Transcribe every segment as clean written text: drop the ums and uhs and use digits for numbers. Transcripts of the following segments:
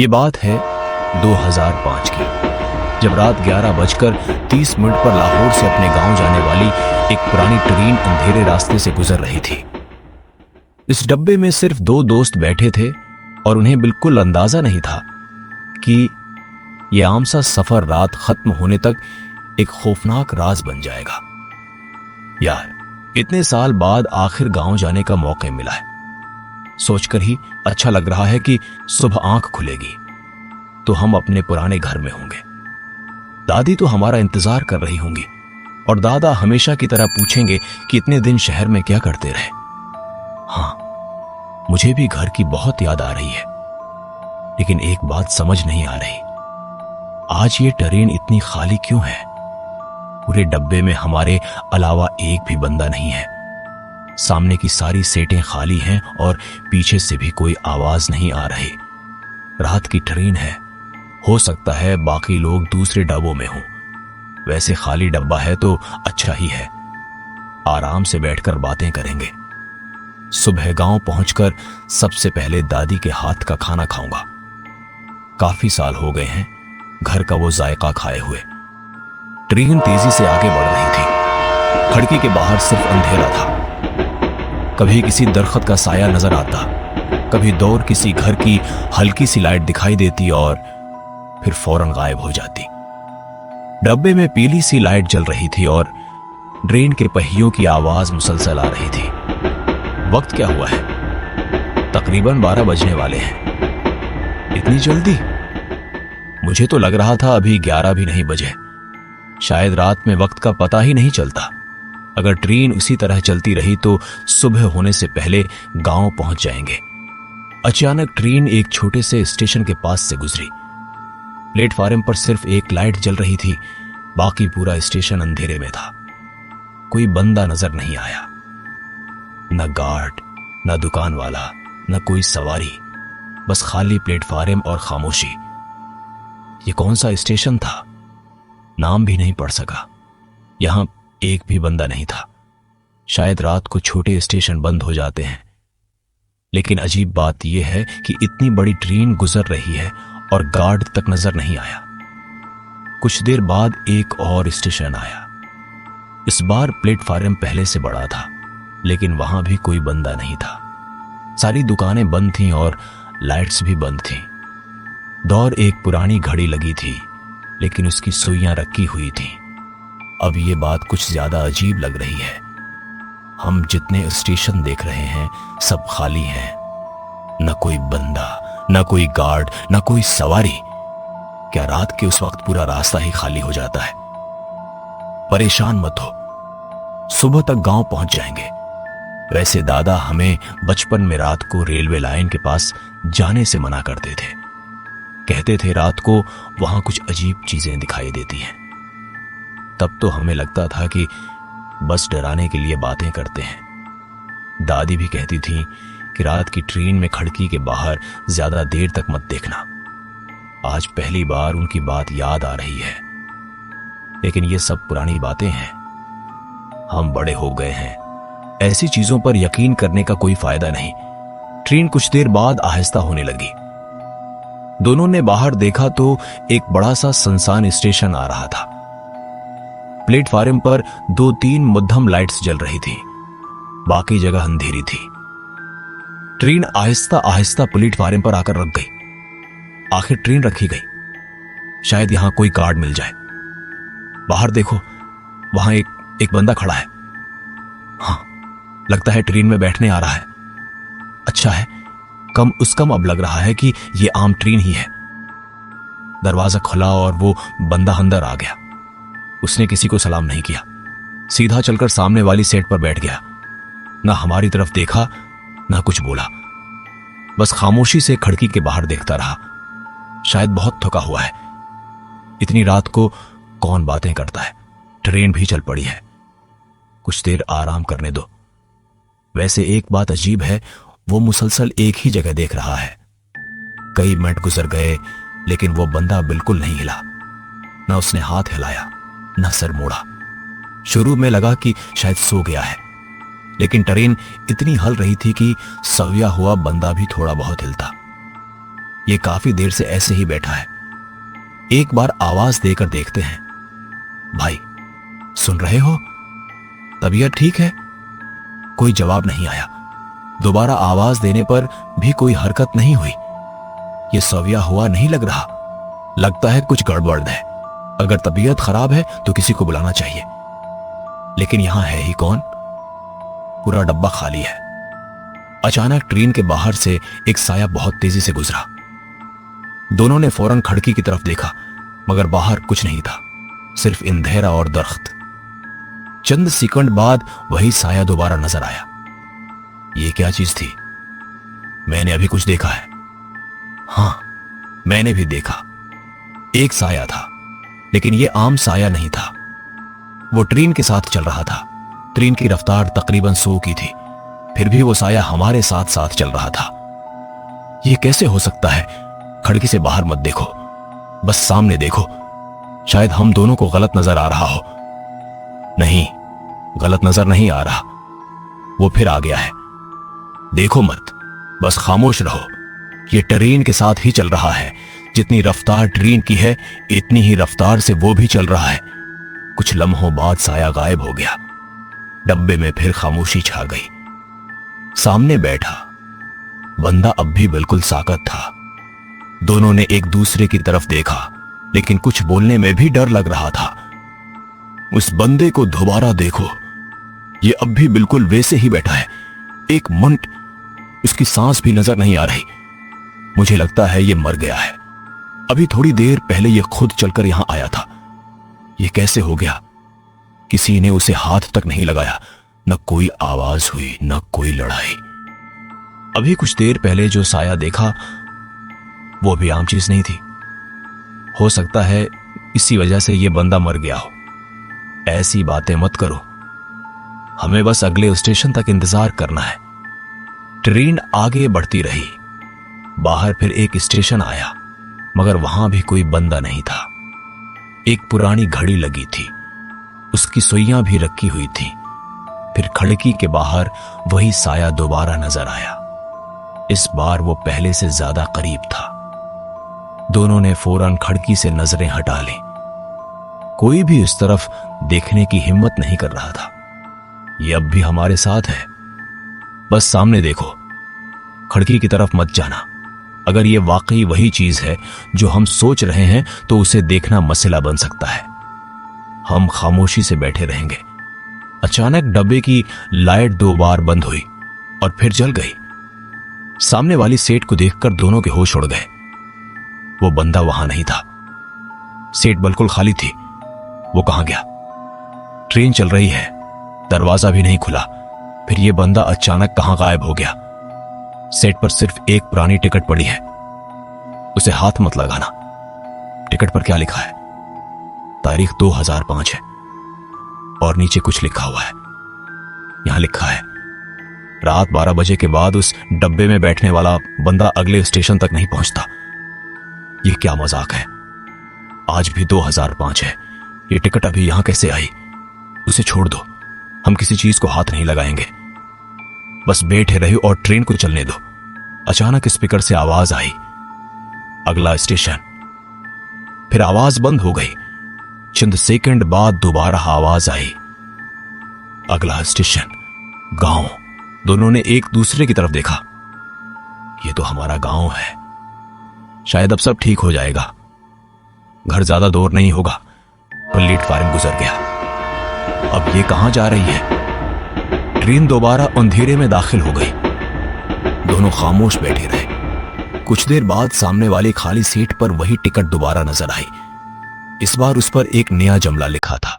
ये बात है 2005 की, जब रात 11:30 पर लाहौर से अपने गांव जाने वाली एक पुरानी ट्रेन अंधेरे रास्ते से गुजर रही थी। इस डब्बे में सिर्फ 2 दोस्त बैठे थे और उन्हें बिल्कुल अंदाजा नहीं था कि यह आम सा सफर रात खत्म होने तक एक खौफनाक राज बन जाएगा। यार, इतने साल बाद आखिर गांव जाने का मौका मिला है। सोचकर ही अच्छा लग रहा है कि सुबह आंख खुलेगी तो हम अपने पुराने घर में होंगे। दादी तो हमारा इंतजार कर रही होंगी और दादा हमेशा की तरह पूछेंगे कि इतने दिन शहर में क्या करते रहे। हाँ, मुझे भी घर की बहुत याद आ रही है, लेकिन एक बात समझ नहीं आ रही, आज ये ट्रेन इतनी खाली क्यों है? पूरे डब्बे में हमारे अलावा एक भी बंदा नहीं है। सामने की सारी सीटें खाली हैं और पीछे से भी कोई आवाज नहीं आ रही। रात की ट्रेन है, हो सकता है बाकी लोग दूसरे डब्बों में हों। वैसे खाली डब्बा है तो अच्छा ही है, आराम से बैठकर बातें करेंगे। सुबह गांव पहुंचकर सबसे पहले दादी के हाथ का खाना खाऊंगा। काफी साल हो गए हैं घर का वो जायका खाए हुए। ट्रेन तेजी से आगे बढ़ रही थी। खिड़की के बाहर सिर्फ अंधेरा था। कभी किसी दरख्त का साया नजर आता, कभी दूर किसी घर की हल्की सी लाइट दिखाई देती और फिर फौरन गायब हो जाती। डब्बे में पीली सी लाइट जल रही थी और ट्रेन के पहियों की आवाज मुसलसल आ रही थी। वक्त क्या हुआ है? तकरीबन 12 बजने वाले हैं। इतनी जल्दी? मुझे तो लग रहा था अभी 11 भी नहीं बजे। शायद रात में वक्त का पता ही नहीं चलता। अगर ट्रेन उसी तरह चलती रही तो सुबह होने से पहले गांव पहुंच जाएंगे। अचानक ट्रेन एक छोटे से स्टेशन के पास से गुजरी। प्लेटफार्म पर सिर्फ एक लाइट जल रही थी, बाकी पूरा स्टेशन अंधेरे में था। कोई बंदा नजर नहीं आया, न गार्ड, न दुकान वाला, न कोई सवारी, बस खाली प्लेटफार्म और खामोशी। ये कौन सा स्टेशन था? नाम भी नहीं पढ़ सका। यहां एक भी बंदा नहीं था। शायद रात को छोटे स्टेशन बंद हो जाते हैं, लेकिन अजीब बात यह है कि इतनी बड़ी ट्रेन गुजर रही है और गार्ड तक नजर नहीं आया। कुछ देर बाद एक और स्टेशन आया। इस बार प्लेटफार्म पहले से बड़ा था, लेकिन वहां भी कोई बंदा नहीं था। सारी दुकानें बंद थीं और लाइट्स भी बंद थीं। दौर एक पुरानी घड़ी लगी थी, लेकिन उसकी सुइयां रखी हुई थीं। अब ये बात कुछ ज्यादा अजीब लग रही है। हम जितने स्टेशन देख रहे हैं सब खाली हैं। न कोई बंदा, न कोई गार्ड, न कोई सवारी। क्या रात के उस वक्त पूरा रास्ता ही खाली हो जाता है? परेशान मत हो, सुबह तक गांव पहुंच जाएंगे। वैसे दादा हमें बचपन में रात को रेलवे लाइन के पास जाने से मना करते थे। कहते थे रात को वहां कुछ अजीब चीजें दिखाई देती हैं। तब तो हमें लगता था कि बस डराने के लिए बातें करते हैं। दादी भी कहती थी कि रात की ट्रेन में खिड़की के बाहर ज्यादा देर तक मत देखना। आज पहली बार उनकी बात याद आ रही है, लेकिन ये सब पुरानी बातें हैं। हम बड़े हो गए हैं, ऐसी चीजों पर यकीन करने का कोई फायदा नहीं। ट्रेन कुछ देर बाद आहिस्ता होने लगी। दोनों ने बाहर देखा तो एक बड़ा सा सुनसान स्टेशन आ रहा था। प्लेटफार्म पर 2-3 मध्यम लाइट्स जल रही थी, बाकी जगह अंधेरी थी। ट्रेन आहिस्ता आहिस्ता प्लेटफार्म पर आकर रुक गई। आखिर ट्रेन रखी गई। शायद यहां कोई गार्ड मिल जाए। बाहर देखो, वहां एक बंदा खड़ा है। हाँ, लगता है ट्रेन में बैठने आ रहा है। अच्छा है, कम अब लग रहा है कि यह आम ट्रेन ही है। दरवाजा खुला और वो बंदा अंदर आ गया। उसने किसी को सलाम नहीं किया, सीधा चलकर सामने वाली सीट पर बैठ गया। ना हमारी तरफ देखा, ना कुछ बोला, बस खामोशी से खिड़की के बाहर देखता रहा। शायद बहुत थका हुआ है। इतनी रात को कौन बातें करता है? ट्रेन भी चल पड़ी है, कुछ देर आराम करने दो। वैसे एक बात अजीब है, वो मुसलसल एक ही जगह देख रहा है। कई मिनट गुजर गए, लेकिन वो बंदा बिल्कुल नहीं हिला। न उसने हाथ हिलाया, न सर मोड़ा। शुरू में लगा कि शायद सो गया है, लेकिन ट्रेन इतनी हल रही थी कि सव्या हुआ बंदा भी थोड़ा बहुत हिलता। ये काफी देर से ऐसे ही बैठा है। एक बार आवाज देकर देखते हैं। भाई, सुन रहे हो? तबीयत ठीक है? कोई जवाब नहीं आया। दोबारा आवाज देने पर भी कोई हरकत नहीं हुई। ये सौविया हुआ नहीं लग रहा। लगता है कुछ गड़बड़ है। अगर तबीयत खराब है तो किसी को बुलाना चाहिए। लेकिन यहां है ही कौन? पूरा डब्बा खाली है। अचानक ट्रेन के बाहर से एक साया बहुत तेजी से गुजरा। दोनों ने फौरन खिड़की की तरफ देखा, मगर बाहर कुछ नहीं था, सिर्फ अंधेरा और दरख्त। चंद सेकंड बाद वही साया दोबारा नजर आया। ये क्या चीज थी? मैंने अभी कुछ देखा है। हां, मैंने भी देखा। एक साया था, लेकिन यह आम साया नहीं था। वो ट्रेन के साथ चल रहा था। ट्रेन की रफ्तार तकरीबन 100 की थी, फिर भी वो साया हमारे साथ साथ चल रहा था। यह कैसे हो सकता है? खिड़की से बाहर मत देखो, बस सामने देखो। शायद हम दोनों को गलत नजर आ रहा हो। नहीं, गलत नजर नहीं आ रहा। वो फिर आ गया है। देखो मत, बस खामोश रहो। ये ट्रेन के साथ ही चल रहा है। जितनी रफ्तार ट्रेन की है, इतनी ही रफ्तार से वो भी चल रहा है। कुछ लम्हों बाद साया गायब हो गया। डब्बे में फिर खामोशी छा गई। सामने बैठा बंदा अब भी बिल्कुल साकत था। दोनों ने एक दूसरे की तरफ देखा, लेकिन कुछ बोलने में भी डर लग रहा था। उस बंदे को दोबारा देखो, ये अब भी बिल्कुल वैसे ही बैठा है। एक मिनट, उसकी सांस भी नजर नहीं आ रही। मुझे लगता है ये मर गया है। अभी थोड़ी देर पहले ये खुद चलकर यहां आया था। ये कैसे हो गया? किसी ने उसे हाथ तक नहीं लगाया। न कोई आवाज हुई, न कोई लड़ाई। अभी कुछ देर पहले जो साया देखा, वो भी आम चीज नहीं थी। हो सकता है इसी वजह से ये बंदा मर गया हो। ऐसी बातें मत करो। हमें बस अगले स्टेशन तक इंतजार करना है। ट्रेन आगे बढ़ती रही। बाहर फिर एक स्टेशन आया, मगर वहां भी कोई बंदा नहीं था। एक पुरानी घड़ी लगी थी, उसकी सुइयां भी रखी हुई थी। फिर खिड़की के बाहर वही साया दोबारा नजर आया। इस बार वो पहले से ज्यादा करीब था। दोनों ने फौरन खिड़की से नजरें हटा ली। कोई भी उस तरफ देखने की हिम्मत नहीं कर रहा था। ये अब भी हमारे साथ है। बस सामने देखो, खिड़की की तरफ मत जाना। अगर ये वाकई वही चीज है जो हम सोच रहे हैं, तो उसे देखना मसला बन सकता है। हम खामोशी से बैठे रहेंगे। अचानक डब्बे की लाइट 2 बार बंद हुई और फिर जल गई। सामने वाली सेट को देखकर दोनों के होश उड़ गए। वो बंदा वहां नहीं था। सेट बिल्कुल खाली थी। वो कहां गया? ट्रेन चल रही है, दरवाजा भी नहीं खुला, फिर ये बंदा अचानक कहां गायब हो गया? सेट पर सिर्फ एक पुरानी टिकट पड़ी है। उसे हाथ मत लगाना। टिकट पर क्या लिखा है? तारीख 2005 है और नीचे कुछ लिखा हुआ है। यहां लिखा है, रात 12 बजे के बाद उस डब्बे में बैठने वाला बंदा अगले स्टेशन तक नहीं पहुंचता। यह क्या मजाक है? आज भी 2005 है। ये टिकट अभी यहां कैसे आई? उसे छोड़ दो, हम किसी चीज को हाथ नहीं लगाएंगे। बस बैठे रहे और ट्रेन को चलने दो। अचानक स्पीकर से आवाज आई, अगला स्टेशन। फिर आवाज बंद हो गई। चंद सेकंड बाद दोबारा आवाज आई, अगला स्टेशन गांव। दोनों ने एक दूसरे की तरफ देखा। यह तो हमारा गांव है। शायद अब सब ठीक हो जाएगा। घर ज्यादा दूर नहीं होगा। प्लेटफार्म गुजर गया। अब ये कहां जा रही है? ट्रेन दोबारा अंधेरे में दाखिल हो गई। दोनों खामोश बैठे रहे। कुछ देर बाद सामने वाली खाली सीट पर वही टिकट दोबारा नजर आई। इस बार उस पर एक नया जुमला लिखा था,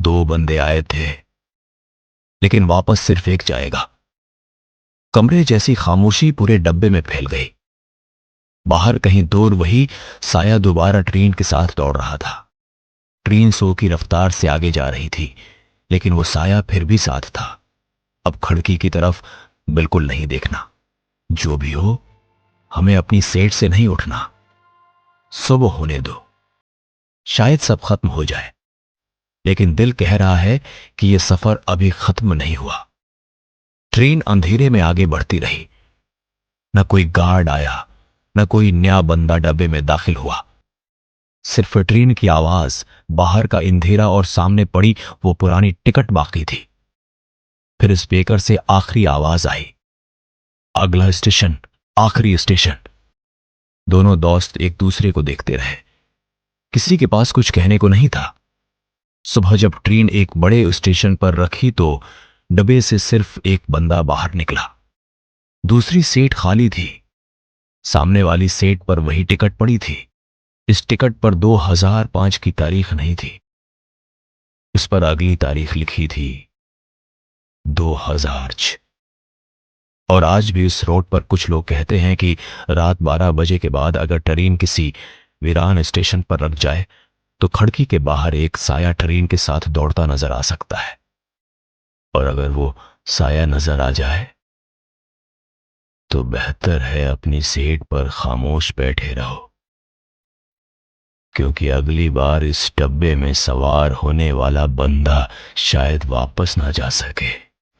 2 बंदे आए थे, लेकिन वापस सिर्फ एक जाएगा। कमरे जैसी खामोशी पूरे डब्बे में फैल गई। बाहर कहीं दूर वही साया दोबारा ट्रेन के साथ दौड़ रहा था। ट्रेन 100 की रफ्तार से आगे जा रही थी, लेकिन वो साया फिर भी साथ था। अब खिड़की की तरफ बिल्कुल नहीं देखना। जो भी हो, हमें अपनी सीट से नहीं उठना। सुबह होने दो, शायद सब खत्म हो जाए। लेकिन दिल कह रहा है कि यह सफर अभी खत्म नहीं हुआ। ट्रेन अंधेरे में आगे बढ़ती रही। न कोई गार्ड आया, न कोई नया बंदा डब्बे में दाखिल हुआ। सिर्फ ट्रेन की आवाज, बाहर का अंधेरा और सामने पड़ी वो पुरानी टिकट बाकी थी। फिर स्पीकर से आखिरी आवाज आई, अगला स्टेशन, आखिरी स्टेशन। दोनों दोस्त एक दूसरे को देखते रहे। किसी के पास कुछ कहने को नहीं था। सुबह जब ट्रेन एक बड़े स्टेशन पर रखी तो डब्बे से सिर्फ एक बंदा बाहर निकला। दूसरी सीट खाली थी। सामने वाली सीट पर वही टिकट पड़ी थी। इस टिकट पर 2005 की तारीख नहीं थी। उस पर अगली तारीख लिखी थी 2006। और आज भी उस रोड पर कुछ लोग कहते हैं कि रात 12 बजे के बाद अगर ट्रेन किसी वीरान स्टेशन पर रख जाए तो खिड़की के बाहर एक साया ट्रेन के साथ दौड़ता नजर आ सकता है। और अगर वो साया नजर आ जाए तो बेहतर है अपनी सीट पर खामोश बैठे रहो, क्योंकि अगली बार इस डब्बे में सवार होने वाला बंदा शायद वापस ना जा सके।